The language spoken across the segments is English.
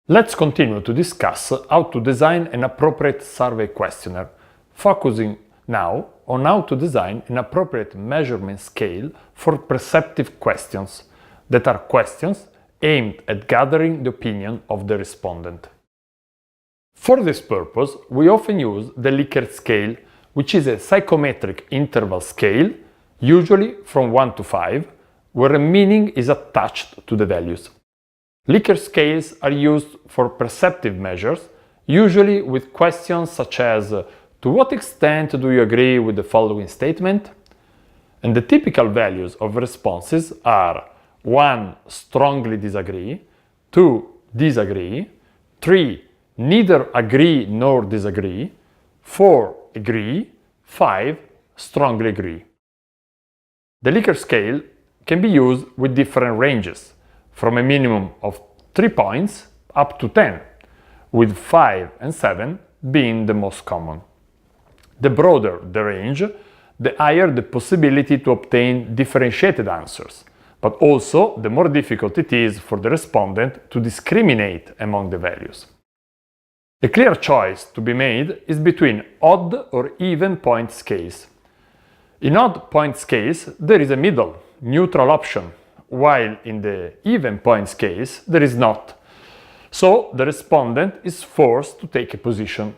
Let's continue to discuss how to design an appropriate survey questionnaire, focusing now on how to design an appropriate measurement scale for perceptive questions, that are questions aimed at gathering the opinion of the respondent. For this purpose, we often use the Likert scale, which is a psychometric interval scale, usually from 1 to 5, where a meaning is attached to the values. Likert scales are used for perceptive measures, usually with questions such as to what extent do you agree with the following statement? And the typical values of responses are 1. Strongly disagree, 2. Disagree, 3. Neither agree nor disagree, 4. Agree, 5. Strongly agree. The Likert scale can be used with different ranges, from a minimum of 3 points up to 10, with 5 and 7 being the most common. The broader the range, the higher the possibility to obtain differentiated answers, but also the more difficult it is for the respondent to discriminate among the values. A clear choice to be made is between odd or even point scales. In odd point scales, there is a middle, neutral option, while in the even point scales, there is not. So the respondent is forced to take a position.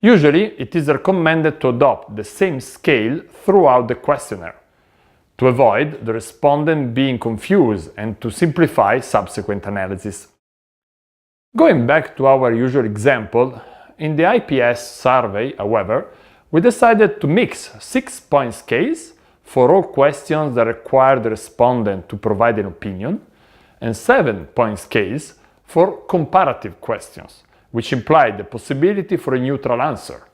Usually, it is recommended to adopt the same scale throughout the questionnaire, to avoid the respondent being confused and to simplify subsequent analysis. Going back to our usual example, in the IPS survey, however, we decided to mix 6-point scales for all questions that require the respondent to provide an opinion, and 7-point scales for comparative questions, which imply the possibility for a neutral answer,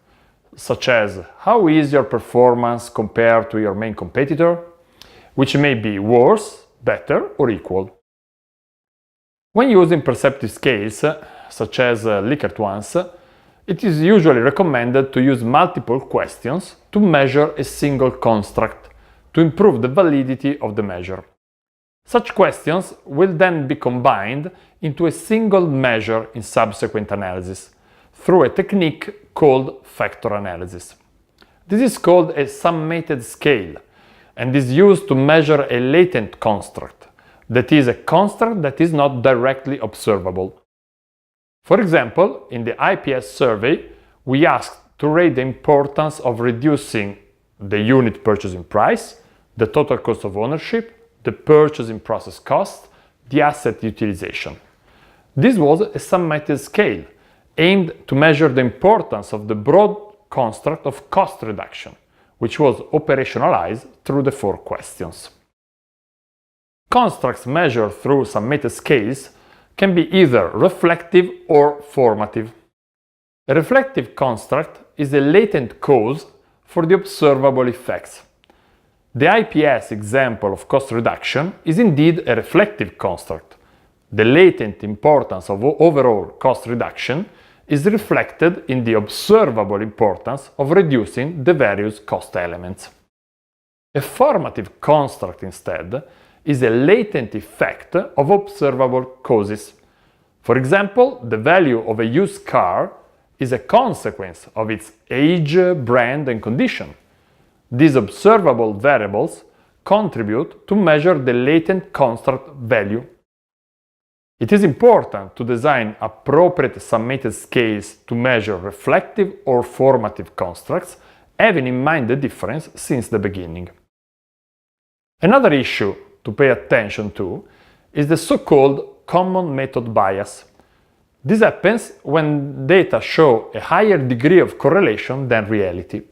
such as how is your performance compared to your main competitor, which may be worse, better, or equal. When using perceptive scales, such as Likert ones, it is usually recommended to use multiple questions to measure a single construct, to improve the validity of the measure. Such questions will then be combined into a single measure in subsequent analysis, through a technique called factor analysis. This is called a summated scale, and is used to measure a latent construct, that is, a construct that is not directly observable. For example, in the IPS survey, we asked to rate the importance of reducing the unit purchasing price, the total cost of ownership, the purchasing process cost, the asset utilization. This was a summated scale, aimed to measure the importance of the broad construct of cost reduction, which was operationalized through the 4 questions. Constructs measured through summated scales can be either reflective or formative. A reflective construct is a latent cause for the observable effects. The IPS example of cost reduction is indeed a reflective construct. The latent importance of overall cost reduction is reflected in the observable importance of reducing the various cost elements. A formative construct, instead, is a latent effect of observable causes. For example, the value of a used car is a consequence of its age, brand, and condition. These observable variables contribute to measure the latent construct value. It is important to design appropriate summated scales to measure reflective or formative constructs, having in mind the difference since the beginning. Another issue to pay attention to is the so-called common method bias. This happens when data show a higher degree of correlation than reality.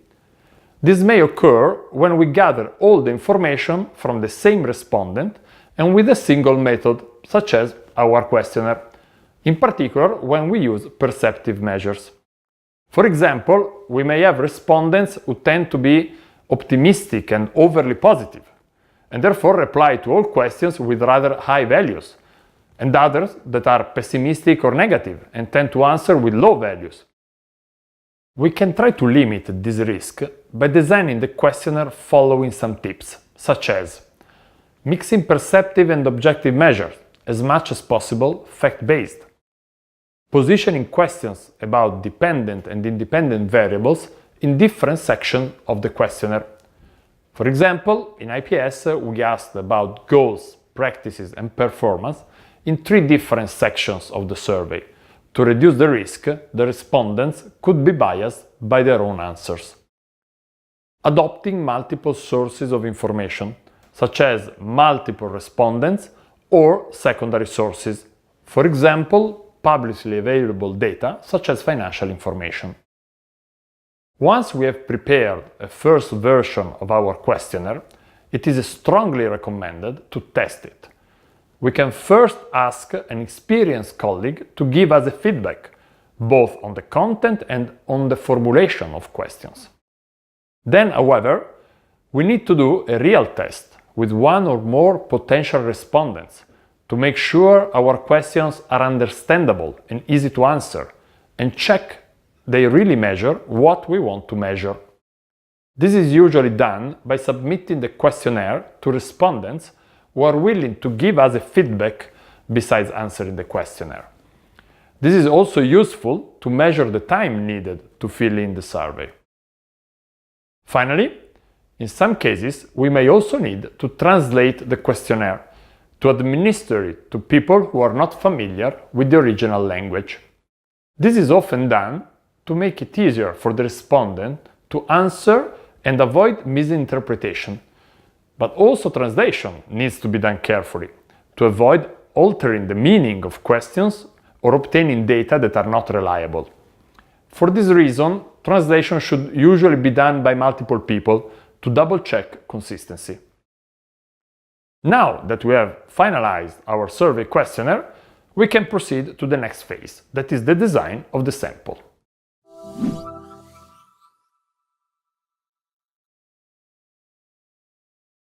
This may occur when we gather all the information from the same respondent and with a single method, such as our questionnaire, in particular when we use perceptive measures. For example, we may have respondents who tend to be optimistic and overly positive, and therefore reply to all questions with rather high values, and others that are pessimistic or negative and tend to answer with low values. We can try to limit this risk by designing the questionnaire following some tips, such as mixing perceptive and objective measures, as much as possible fact-based, positioning questions about dependent and independent variables in different sections of the questionnaire. For example, in IPS we asked about goals, practices and performance in 3 different sections of the survey. To reduce the risk, the respondents could be biased by their own answers. Adopting multiple sources of information, such as multiple respondents or secondary sources, for example, publicly available data such as financial information. Once we have prepared a first version of our questionnaire, it is strongly recommended to test it. We can first ask an experienced colleague to give us a feedback, both on the content and on the formulation of questions. Then, however, we need to do a real test with 1 or more potential respondents to make sure our questions are understandable and easy to answer, and check they really measure what we want to measure. This is usually done by submitting the questionnaire to respondents who are willing to give us a feedback besides answering the questionnaire. This is also useful to measure the time needed to fill in the survey. Finally, in some cases, we may also need to translate the questionnaire to administer it to people who are not familiar with the original language. This is often done to make it easier for the respondent to answer and avoid misinterpretation. But also translation needs to be done carefully to avoid altering the meaning of questions or obtaining data that are not reliable. For this reason, translation should usually be done by multiple people to double-check consistency. Now that we have finalized our survey questionnaire, we can proceed to the next phase, that is the design of the sample.